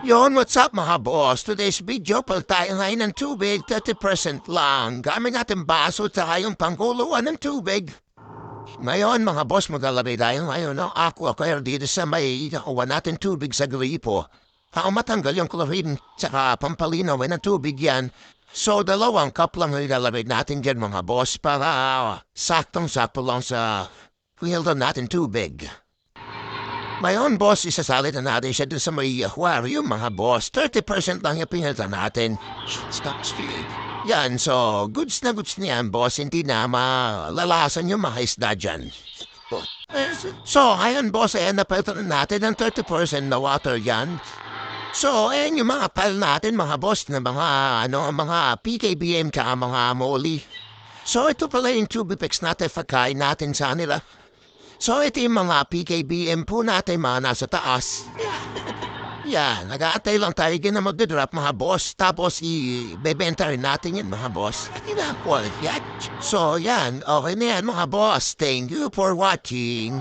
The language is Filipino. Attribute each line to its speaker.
Speaker 1: Yon, what's up mga boss? Today's video, pal tayo ngayon ng tubig, 30% lang. Gamit natin baso at yung pangkuluan ng tubig. Ngayon mga boss, maglalabay tayo ngayon ng aqua kaya dito sa may nakuha natin tubig sa gripo. Para matanggal yung chlorine, tsaka pampalinaw ng tubig yan. So, 2 cup lang ilalabay natin dyan mga boss para saktong-sakto lang sa filter natin tubig. Ngayon, boss, isasalit na natin siya dun sa may aquarium, mga boss. 30% lang yung pinilta natin. Stop speed. Yan, so, goods na goods niyan, boss. Hindi na malalasan yung mga isda dyan. So, ngayon, boss, ayan, napilta na natin ng 30% na water yan. So, ayan yung mga pile natin, mga boss, na mga PKBM ka, mga moli. So, ito pala yung tubipex natin, pagkain natin sa nila. So, ito yung mga PKBM po natin mga nasa taas. Yan, nag-aantay lang tayo na mag-drop mga boss. Tapos, i-bebenta rin natin yan mga boss. Yan. So, yan. Okay na yan mga boss. Thank you for watching.